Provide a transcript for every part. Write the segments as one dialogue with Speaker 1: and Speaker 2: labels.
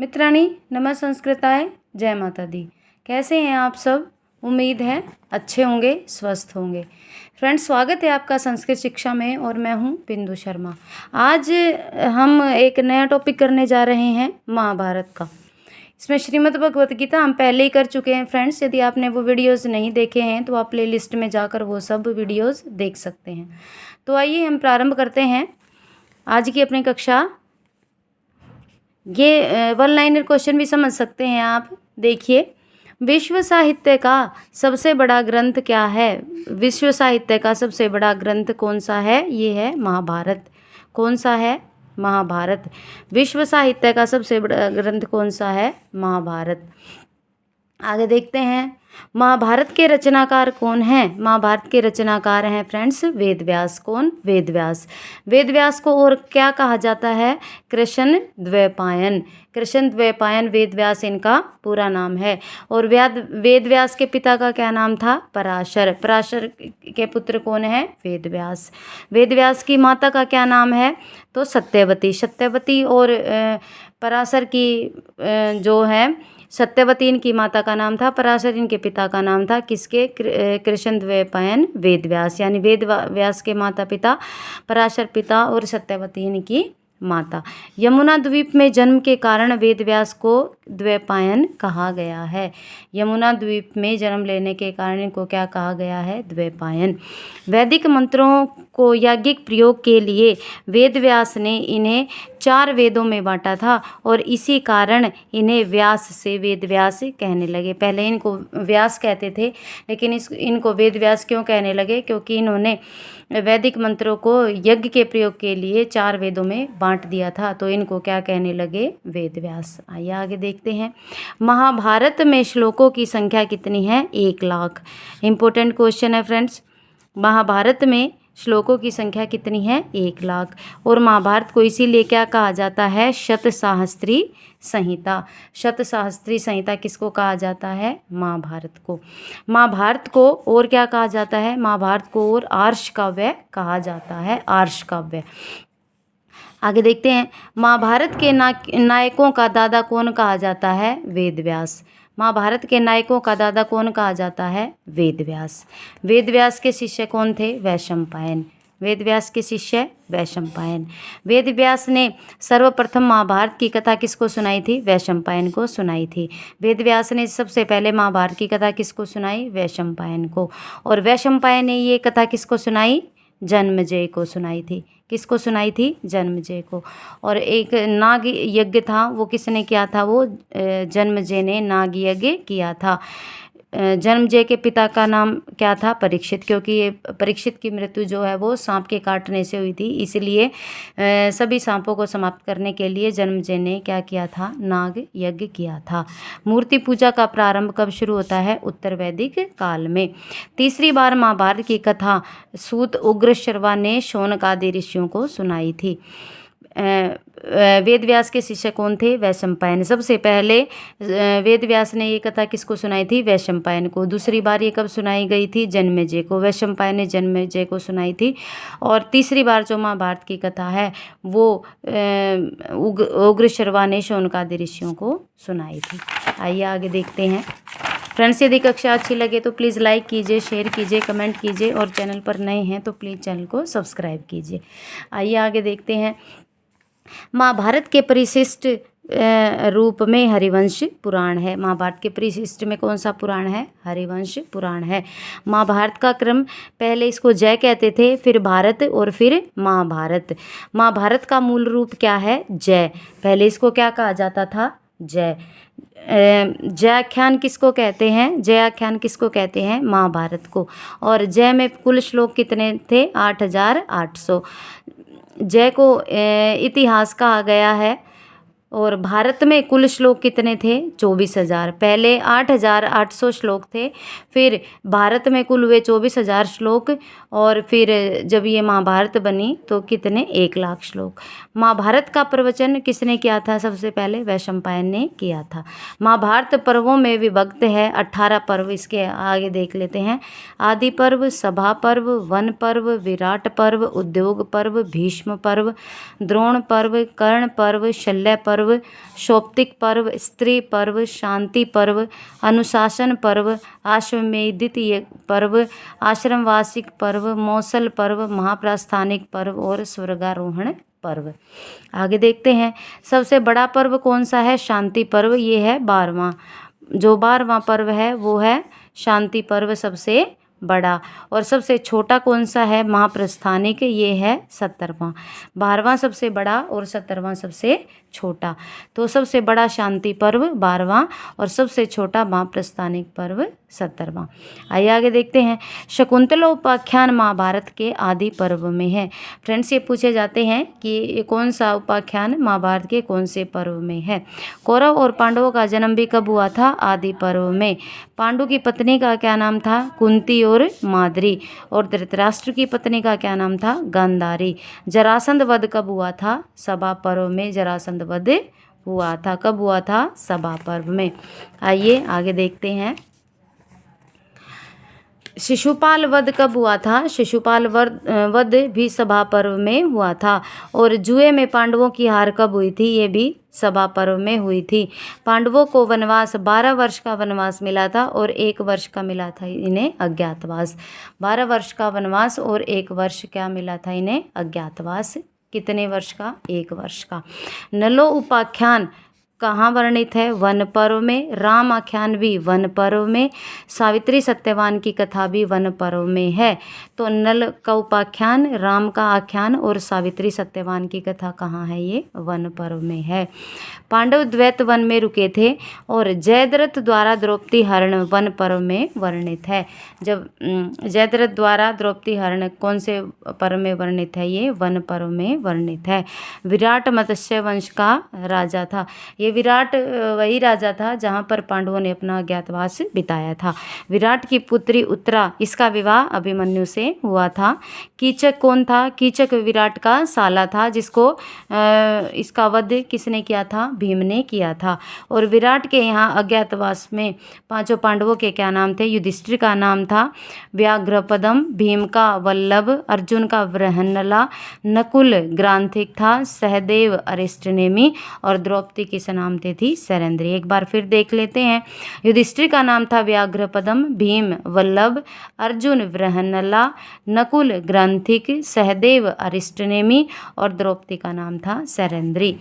Speaker 1: मित्राणी नमः संस्कृताय, जय माता दी। कैसे हैं आप सब? उम्मीद है अच्छे होंगे, स्वस्थ होंगे। फ्रेंड्स, स्वागत है आपका संस्कृत शिक्षा में और मैं हूं बिंदु शर्मा। आज हम एक नया टॉपिक करने जा रहे हैं महाभारत का। इसमें श्रीमद् भगवत गीता हम पहले ही कर चुके हैं फ्रेंड्स। यदि आपने वो वीडियोस नहीं देखे हैं तो आप प्ले लिस्ट में जाकर वो सब वीडियोस देख सकते हैं। तो आइए हम प्रारंभ करते हैं आज की अपनी कक्षा। ये वन लाइनर क्वेश्चन भी समझ सकते हैं आप। देखिए, विश्व साहित्य का सबसे बड़ा ग्रंथ क्या है? विश्व साहित्य का सबसे बड़ा ग्रंथ कौन सा है? ये है महाभारत। कौन सा है? महाभारत। विश्व साहित्य का सबसे बड़ा ग्रंथ कौन सा है? महाभारत। आगे देखते हैं, महाभारत के रचनाकार कौन हैं? महाभारत के रचनाकार हैं फ्रेंड्स वेद व्यास। कौन? वेद व्यास। वेद व्यास को और क्या कहा जाता है? कृष्ण द्वैपायन। कृष्ण द्वैपायन वेद व्यास इनका पूरा नाम है। और वेद व्यास के पिता का क्या नाम था? पराशर। पराशर के पुत्र कौन है? वेद व्यास। वेद व्यास की माता का क्या नाम है? तो सत्यवती। सत्यवती और पराशर की जो है सत्यवती इनकी माता का नाम था, पराशर इनके पिता का नाम था। किसके? कृष्ण द्वैपायन वेद व्यास। यानी वेद व्यास के माता पिता पराशर पिता और सत्यवती इनकी माता। यमुना द्वीप में जन्म के कारण वेद व्यास को द्वैपायन कहा गया है। यमुना द्वीप में जन्म लेने के कारण इनको क्या कहा गया है? द्वैपायन। वैदिक मंत्रों को यज्ञिक प्रयोग के लिए वेद व्यास ने इन्हें 4 वेदों में बांटा था और इसी कारण इन्हें व्यास से वेद व्यास कहने लगे। पहले इनको व्यास कहते थे, लेकिन इनको वेद व्यास क्यों कहने लगे? क्योंकि इन्होंने वैदिक मंत्रों को यज्ञ के प्रयोग के लिए 4 वेदों में बांट दिया था, तो इनको क्या कहने लगे? वेद व्यास। आइए आगे देखते हैं, महाभारत में श्लोकों की संख्या कितनी है? 1 लाख। इंपॉर्टेंट क्वेश्चन है फ्रेंड्स। महाभारत में श्लोकों की संख्या कितनी है? 1 लाख। और महाभारत को इसीलिए क्या कहा जाता है? शतसाहस्त्री संहिता। शतसाहस्त्री संहिता किसको कहा जाता है? महाभारत को। महाभारत को और क्या कहा जाता है? महाभारत को और आर्ष काव्य कहा जाता है। आर्ष काव्य। आगे देखते हैं, महाभारत के नायकों का दादा कौन कहा जाता है? वेद व्यास। महाभारत के नायकों का दादा कौन कहा जाता है? वेद व्यास। वेद व्यास के शिष्य कौन थे? वैशंपायन। वेद व्यास के शिष्य वैशंपायन। वेद व्यास ने सर्वप्रथम महाभारत की कथा किसको सुनाई थी? वैशंपायन को सुनाई थी। वेद व्यास ने सबसे पहले महाभारत की कथा किसको सुनाई? वैशंपायन को। और वैशंपायन ने ये कथा किसको सुनाई? जन्मेजय को सुनाई थी। किसको सुनाई थी? जन्मेजय को। और एक नाग यज्ञ था, वो किसने किया था? वो जन्मेजय ने नाग यज्ञ किया था। जन्मेजय के पिता का नाम क्या था? परीक्षित। क्योंकि ये परीक्षित की मृत्यु जो है वो सांप के काटने से हुई थी, इसलिए सभी सांपों को समाप्त करने के लिए जन्मेजय ने क्या किया था? नाग यज्ञ किया था। मूर्ति पूजा का प्रारंभ कब शुरू होता है? उत्तर वैदिक काल में। तीसरी बार महाभारत की कथा सूत उग्रश्रवा ने शौनक आदि ऋषियों को सुनाई थी। वेद व्यास के शिष्य कौन थे? वैशंपायन। सबसे पहले वेद व्यास ने ये कथा किसको सुनाई थी? वैशंपायन को। दूसरी बार ये कब सुनाई गई थी? जन्मेजय को। वैशंपायन ने जन्मेजय को सुनाई थी। और तीसरी बार जो महाभारत की कथा है वो उग्रश्रवा ने शौनक आदि ऋषियों को सुनाई थी। आइए आगे देखते हैं फ्रेंड्स। यदि कक्षा अच्छी लगे तो प्लीज़ लाइक कीजिए, शेयर कीजिए, कमेंट कीजिए और चैनल पर नए हैं तो प्लीज़ चैनल को सब्सक्राइब कीजिए। आइए आगे देखते हैं, महाभारत के परिशिष्ट रूप में हरिवंश पुराण है। महाभारत के परिशिष्ट में कौन सा पुराण है? हरिवंश पुराण है। महाभारत का क्रम, पहले इसको जय कहते थे, फिर भारत और फिर महाभारत। महाभारत का मूल रूप क्या है? जय। पहले इसको क्या कहा जाता था? जय। जयाख्यान किसको कहते हैं? जयाख्यान किसको कहते हैं? महाभारत को। और जय में कुल श्लोक कितने थे? 8800। जय को इतिहास कहा गया है। और भारत में कुल श्लोक कितने थे? 24,000। पहले 8,800 श्लोक थे, फिर भारत में कुल हुए 24,000 श्लोक, और फिर जब ये महाभारत बनी तो कितने? 1 लाख श्लोक। महाभारत का प्रवचन किसने किया था? सबसे पहले वैशंपायन ने किया था। महाभारत पर्वों में विभक्त है, 18 पर्व। इसके आगे देख लेते हैं। आदि पर्व, सभा पर्व, वन पर्व, विराट पर्व, उद्योग पर्व, भीष्म पर्व, द्रोण पर्व, कर्ण पर्व, शल्य पर्व, पर्व, शौप्तिक पर्व, स्त्री पर्व, शांति पर्व, अनुशासन पर्व, आश्वमेधिक पर्व, आश्रमवासिक पर्व, मौसल पर्व, महाप्रस्थानिक पर्व और स्वर्गारोहण पर्व। आगे देखते हैं, सबसे बड़ा पर्व कौन सा है? शांति पर्व। ये है 12वां। जो 12वां पर्व है वो है शांति पर्व, सबसे बड़ा। और सबसे छोटा कौन सा है? महाप्रस्थानिक। ये है 17वां। 12वां सबसे बड़ा और 17वां सबसे छोटा। तो सबसे बड़ा शांति पर्व 12वां और सबसे छोटा महाप्रस्थानिक पर्व 17वां। आइए आगे देखते हैं, शकुंतला उपाख्यान महाभारत के आदि पर्व में है। फ्रेंड्स, ये पूछे जाते हैं कि ये कौन सा उपाख्यान महाभारत के कौन से पर्व में है। कौरव और पांडवों का जन्म भी कब हुआ था? आदि पर्व में। पांडु की पत्नी का क्या नाम था? कुंती और माद्री। और धृतराष्ट्र की पत्नी का क्या नाम था? गांधारी। जरासंध वध कब हुआ था? सभा पर्व में जरासंध वध हुआ था। कब हुआ था? सभा पर्व में। आइए आगे देखते हैं, शिशुपाल वध कब हुआ था? शिशुपाल वध भी सभा पर्व में हुआ था। और जुए में पांडवों की हार कब हुई थी? ये भी सभा पर्व में हुई थी। पांडवों को वनवास 12 वर्ष का वनवास मिला था और 1 वर्ष का मिला था इन्हें अज्ञातवास। 12 वर्ष का वनवास और 1 वर्ष क्या मिला था इन्हें? अज्ञातवास। कितने वर्ष का? 1 वर्ष का। नलो उपाख्यान कहाँ वर्णित है? वन पर्व में। राम आख्यान भी वन पर्व में। सावित्री सत्यवान की कथा भी वन पर्व में है। तो नल का उपाख्यान, राम का आख्यान और सावित्री सत्यवान की कथा कहाँ है? ये वन पर्व में है। पांडव द्वैत वन में रुके थे और जयद्रथ द्वारा द्रौपदी हरण वन पर्व में वर्णित है। जब जयद्रथ द्वारा द्रौपदी हरण कौन से पर्व में वर्णित है? ये वन पर्व में वर्णित है। विराट मत्स्य वंश का राजा था। ये विराट वही राजा था जहाँ पर पांडवों ने अपना अज्ञातवास बिताया था। विराट की पुत्री उत्तरा, इसका विवाह अभिमन्यु से हुआ था। कीचक कौन था? कीचक विराट का साला था, जिसको इसका वध किसने किया था? भीम ने किया था। और विराट के यहाँ अज्ञातवास में 5 पांडवों के क्या नाम थे? युधिष्ठिर का नाम था व्याघ्रपदम, भीम का वल्लभ, अर्जुन का बृहन्नला, नकुल ग्रांथिक था, सहदेव अरिष्टनेमी और द्रौपदी किस नाम से थी? सैरंध्री। एक बार फिर देख लेते हैं, युधिष्ठिर का नाम था व्याघ्रपदम, भीम वल्लभ, अर्जुन बृहन्नला, नकुल ग्रांथिक, सहदेव अरिष्टनेमी और द्रौपदी का नाम था सैरंध्री।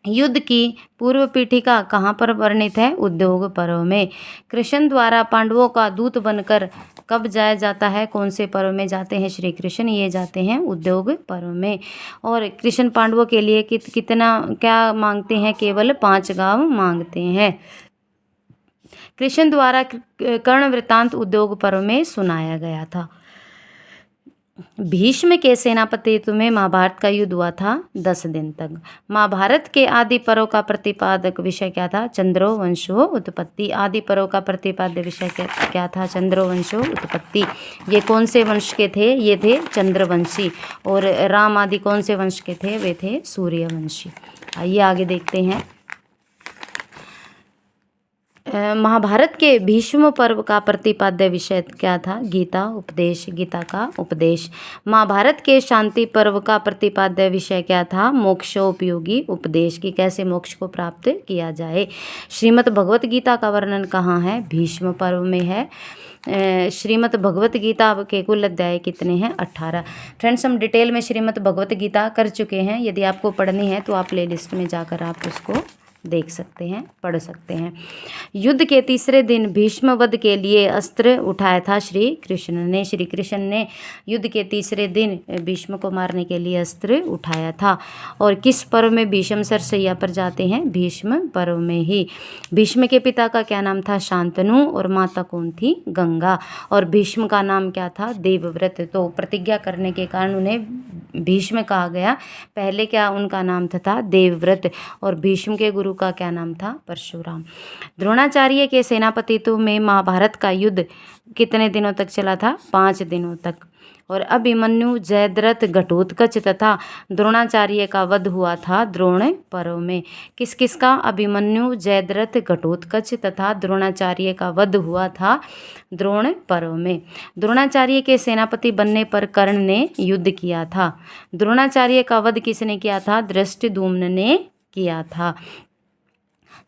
Speaker 1: युद्ध की पूर्व पीठिका कहाँ पर वर्णित है? उद्योग पर्व में। कृष्ण द्वारा पांडवों का दूत बनकर कब जाया जाता है? कौन से पर्व में जाते हैं श्री कृष्ण? ये जाते हैं उद्योग पर्व में। और कृष्ण पांडवों के लिए कितना क्या मांगते हैं? केवल 5 गांव मांगते हैं। कृष्ण द्वारा कर्ण वृत्तांत उद्योग पर्व में सुनाया गया था। भीष्म के सेनापतित्व में महाभारत का युद्ध हुआ था 10 दिन तक। महाभारत के आदि पर्व का प्रतिपादक विषय क्या था? चंद्रो वंशो उत्पत्ति। आदि पर्व का प्रतिपाद्य विषय क्या था? चंद्रो वंशो उत्पत्ति। ये कौन से वंश के थे? ये थे चंद्रवंशी। और राम आदि कौन से वंश के थे? वे थे सूर्यवंशी। आइए आगे देखते हैं, महाभारत के भीष्म पर्व का प्रतिपाद्य विषय क्या था? गीता उपदेश। गीता का उपदेश। महाभारत के शांति पर्व का प्रतिपाद्य विषय क्या था? मोक्षोपयोगी उपदेश, की कैसे मोक्ष को प्राप्त किया जाए। श्रीमद् भगवत गीता का वर्णन कहाँ है? भीष्म पर्व में है। श्रीमद् भगवत गीता के कुल अध्याय कितने हैं? 18। फ्रेंड्स, हम डिटेल में श्रीमद् भगवत गीता कर चुके हैं। यदि आपको पढ़नी है तो आप प्लेलिस्ट में जाकर आप उसको देख सकते हैं, पढ़ सकते हैं। युद्ध के तीसरे दिन भीष्म वध के लिए अस्त्र उठाया था श्री कृष्ण ने। श्री कृष्ण ने युद्ध के तीसरे दिन भीष्म को मारने के लिए अस्त्र उठाया था। और किस पर्व में भीष्म सरसैया पर जाते हैं? भीष्म पर्व में ही। भीष्म के पिता का क्या नाम था? शांतनु। और माता कौन थी? गंगा। और भीष्म का नाम क्या था? देवव्रत। तो प्रतिज्ञा करने के कारण उन्हें भीष्म कहा गया। पहले क्या उनका नाम था? देवव्रत। और भीष्म के गुरु का क्या नाम था? परशुराम। द्रोणाचार्य के सेनापतित्व में महाभारत का युद्ध कितने दिनों तक चला था? 5 दिनों तक। और अभिमन्यु, जयद्रथ, घटोत्कच तथा द्रोणाचार्य का वध हुआ था द्रोण पर्व में। किस किस का? अभिमन्यु, जयद्रथ, घटोत्कच तथा द्रोणाचार्य का वध हुआ था द्रोण पर्व में। द्रोणाचार्य के सेनापति बनने पर कर्ण ने युद्ध किया था। द्रोणाचार्य का वध किसने किया था? धृष्टद्युम्न ने किया था।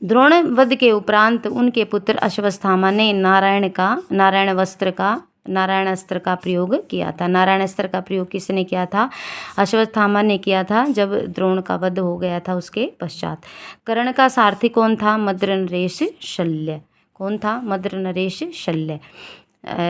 Speaker 1: द्रोण वध के उपरांत उनके पुत्र अश्वत्थामा ने नारायण अस्त्र का प्रयोग किया था। नारायण अस्त्र का प्रयोग किसने किया था? अश्वत्थामा ने किया था, जब द्रोण का वध हो गया था उसके पश्चात। कर्ण का सारथी कौन था? मद्र नरेश शल्य। कौन था? मद्र नरेश शल्य।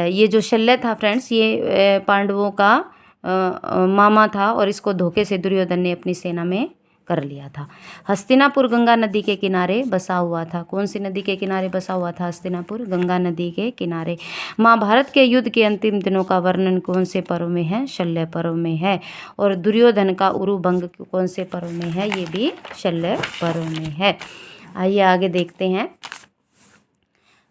Speaker 1: ये जो शल्य था फ्रेंड्स, ये पांडवों का मामा था और इसको धोखे से दुर्योधन ने अपनी सेना में कर लिया था। हस्तिनापुर गंगा नदी के किनारे बसा हुआ था। कौन सी नदी के किनारे बसा हुआ था? हस्तिनापुर गंगा नदी के किनारे। महाभारत के युद्ध के अंतिम दिनों का वर्णन कौन से पर्व में है? शल्य पर्व में है। और दुर्योधन का उरुभंग कौन से पर्व में है? ये भी शल्य पर्व में है। आइए आगे देखते हैं।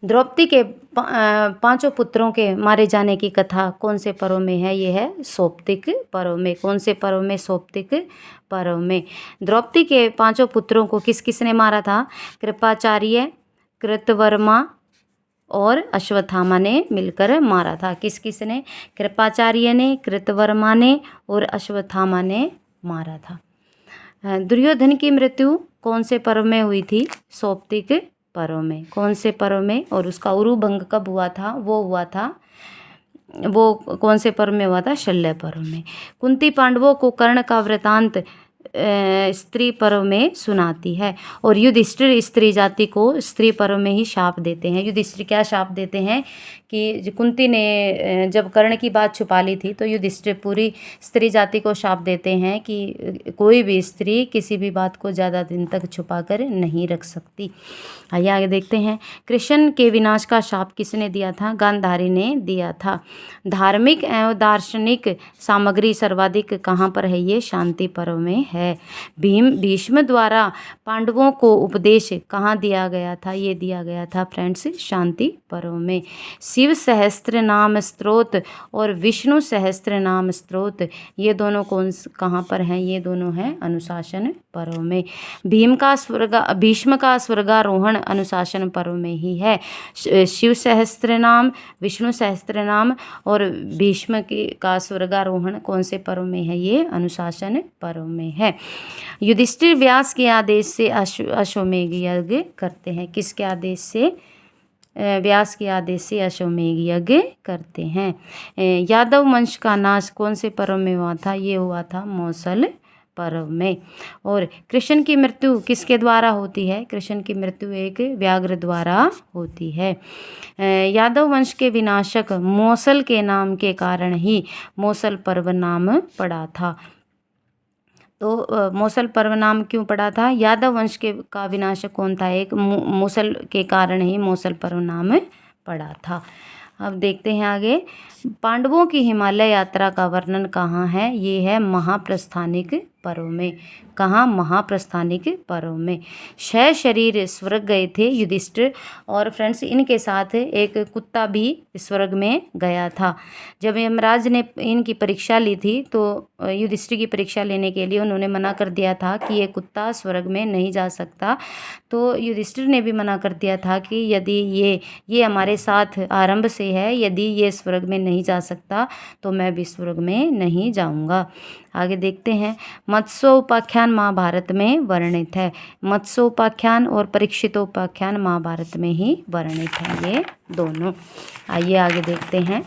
Speaker 1: द्रौपदी के पांचों पुत्रों के मारे जाने की कथा कौन से पर्व में है? ये है सौप्तिक पर्व में। कौन से पर्व में? सौप्तिक पर्व में। द्रौपदी के पांचों पुत्रों को किस किसने मारा था? कृपाचार्य, कृतवर्मा और अश्वत्थामा ने मिलकर मारा था। किस किसने? कृपाचार्य ने, कृतवर्मा ने और अश्वत्थामा ने मारा था। दुर्योधन की मृत्यु कौन से पर्व में हुई थी? सौप्तिक पर्व में। कौन से पर्व में? और उसका उरुभंग कब हुआ था? वो कौन से पर्व में हुआ था? शल्य पर्व में। कुंती पांडवों को कर्ण का वृतांत स्त्री पर्व में सुनाती है और युधिष्ठिर स्त्री जाति को स्त्री पर्व में ही शाप देते हैं। युधिष्ठिर क्या शाप देते हैं कि कुंती ने जब कर्ण की बात छुपा ली थी तो युधिष्ठिर पूरी स्त्री जाति को शाप देते हैं कि कोई भी स्त्री किसी भी बात को ज़्यादा दिन तक छुपा कर नहीं रख सकती। आइए आगे देखते हैं। कृष्ण के विनाश का शाप किसने दिया था? गांधारी ने दिया था। धार्मिक एवं दार्शनिक सामग्री सर्वाधिक कहाँ पर है? ये शांति पर्व में है। भीष्म द्वारा पांडवों को उपदेश कहाँ दिया गया था? ये दिया गया था फ्रेंड्स शांति पर्व में। शिव सहस्त्र नाम स्तोत्र और विष्णु सहस्त्र नाम स्तोत्र ये दोनों कहाँ पर हैं? ये दोनों हैं अनुशासन पर्व में। भीष्म का स्वर्गारोहण अनुशासन पर्व में ही है। शिव सहस्त्र नाम, विष्णु सहस्त्र नाम और भीष्म का स्वर्गारोहण कौन से पर्व में है? ये अनुशासन पर्व में है। युधिष्ठिर व्यास के आदेश से अश्वमेध यज्ञ करते हैं। किसके आदेश से? व्यास के आदेश से अश्वमेध यज्ञ करते हैं। यादव वंश का नाश कौन से पर्व में हुआ था? ये हुआ था मौसल पर्व में। और कृष्ण की मृत्यु किसके द्वारा होती है? कृष्ण की मृत्यु एक व्याघ्र द्वारा होती है। यादव वंश के विनाशक मौसल के नाम के कारण ही मौसल पर्व नाम पड़ा था। तो मौसल पर्व नाम क्यों पड़ा था? यादव वंश का विनाशक कौन था? एक मौसल के कारण ही मौसल पर्व नाम पड़ा था। अब देखते हैं आगे। पांडवों की हिमालय यात्रा का वर्णन कहाँ है? ये है महाप्रस्थानिक पर्व में। कहाँ? महाप्रस्थानिक पर्व में। 6 शरीर स्वर्ग गए थे युधिष्ठिर और फ्रेंड्स इनके साथ एक कुत्ता भी स्वर्ग में गया था। जब यमराज ने इनकी परीक्षा ली थी तो युधिष्ठिर की परीक्षा लेने के लिए उन्होंने मना कर दिया था कि ये कुत्ता स्वर्ग में नहीं जा सकता। तो युधिष्ठिर ने भी मना कर दिया था कि यदि ये हमारे साथ आरंभ से है, यदि ये स्वर्ग में नहीं जा सकता तो मैं भी स्वर्ग में नहीं जाऊंगा। आगे देखते हैं। मत्स्योपाख्यान महाभारत में वर्णित है। मत्स्योपाख्यान और परीक्षितोपाख्यान महाभारत में ही वर्णित है ये दोनों। आइए आगे देखते हैं।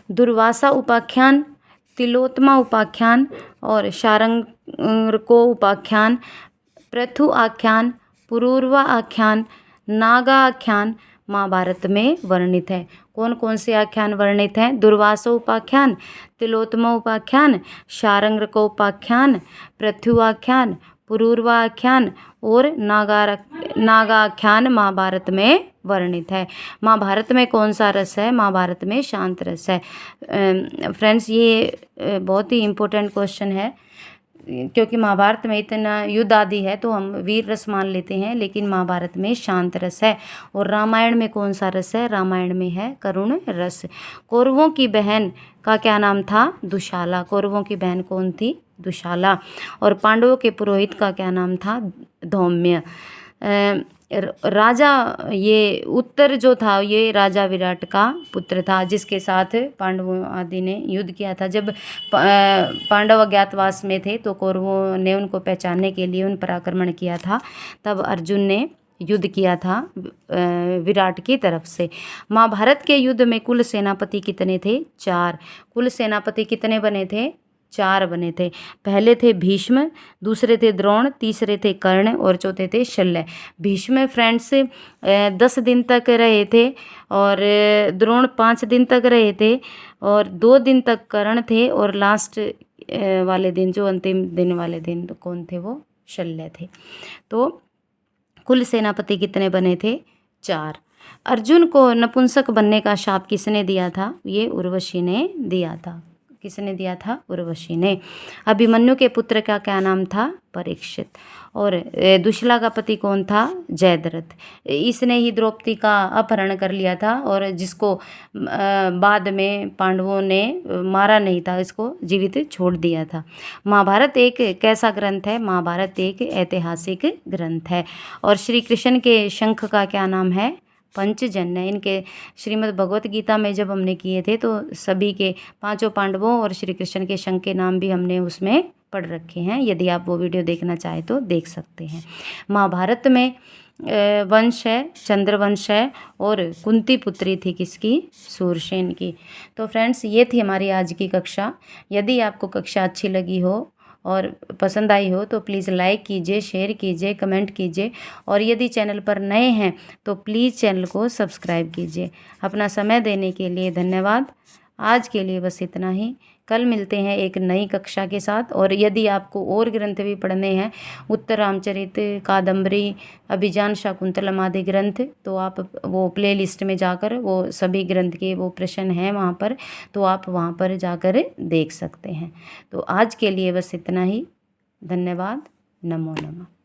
Speaker 1: दुर्वासा उपाख्यान, तिलोत्तमा उपाख्यान और शारंगको उपाख्यान, पृथु आख्यान, पुरूरवा आख्यान, नागा आख्यान महाभारत में वर्णित है। कौन कौन से आख्यान वर्णित हैं? दुर्वासा उपाख्यान, तिलोत्तमा उपाख्यान, शारंगको उपाख्यान, पृथु आख्यान, पुरूरवा आख्यान और नागा आख्यान महाभारत में वर्णित है। महाभारत में कौन सा रस है? महाभारत में शांत रस है। फ्रेंड्स ये बहुत ही इम्पोर्टेंट क्वेश्चन है क्योंकि महाभारत में इतना युद्ध आदि है तो हम वीर रस मान लेते हैं, लेकिन महाभारत में शांत रस है। और रामायण में कौन सा रस है? रामायण में है करुण रस। कौरवों की बहन का क्या नाम था? दुशाला। कौरवों की बहन कौन थी? दुशाला। और पांडवों के पुरोहित का क्या नाम था? धौम्य। राजा, ये उत्तर जो था ये राजा विराट का पुत्र था, जिसके साथ पांडवों आदि ने युद्ध किया था। जब पांडव अज्ञातवास में थे तो कौरवों ने उनको पहचानने के लिए उन पर आक्रमण किया था। तब अर्जुन ने युद्ध किया था विराट की तरफ से। महाभारत के युद्ध में कुल सेनापति कितने थे? 4। कुल सेनापति कितने बने थे? 4 बने थे। पहले थे भीष्म, दूसरे थे द्रोण, तीसरे थे कर्ण और चौथे थे शल्य। भीष्म फ्रेंड्स 10 दिन तक रहे थे और द्रोण 5 दिन तक रहे थे और 2 दिन तक कर्ण थे और लास्ट वाले दिन, जो अंतिम दिन वाले दिन, तो कौन थे? वो शल्य थे। तो कुल सेनापति कितने बने थे? 4। अर्जुन को नपुंसक बनने का शाप किसने दिया था? ये उर्वशी ने दिया था। किसने दिया था? उर्वशी ने। अभिमन्यु के पुत्र का क्या नाम था? परीक्षित। और दुशला का पति कौन था? जयद्रथ। इसने ही द्रौपदी का अपहरण कर लिया था और जिसको बाद में पांडवों ने मारा नहीं था, इसको जीवित छोड़ दिया था। महाभारत एक कैसा ग्रंथ है? महाभारत एक ऐतिहासिक ग्रंथ है। और श्री कृष्ण के शंख का क्या नाम है? पंचजन्य। इनके श्रीमद् भगवत गीता में जब हमने किए थे तो सभी के 5 पांडवों और श्री कृष्ण के शंख के नाम भी हमने उसमें पढ़ रखे हैं। यदि आप वो वीडियो देखना चाहें तो देख सकते हैं। महाभारत में वंश है, चंद्रवंश है और कुंती पुत्री थी किसकी? सूरसेन की। तो फ्रेंड्स, ये थी हमारी आज की कक्षा। यदि आपको कक्षा अच्छी लगी हो और पसंद आई हो तो प्लीज़ लाइक कीजिए, शेयर कीजिए, कमेंट कीजिए और यदि चैनल पर नए हैं तो प्लीज़ चैनल को सब्सक्राइब कीजिए। अपना समय देने के लिए धन्यवाद। आज के लिए बस इतना ही। कल मिलते हैं एक नई कक्षा के साथ। और यदि आपको और ग्रंथ भी पढ़ने हैं, उत्तर रामचरित, कादम्बरी, अभिज्ञान शाकुंतलम आदि ग्रंथ, तो आप वो प्ले लिस्ट में जाकर वो सभी ग्रंथ के वो प्रश्न हैं वहाँ पर, तो आप वहाँ पर जाकर देख सकते हैं। तो आज के लिए बस इतना ही। धन्यवाद। नमो नमः।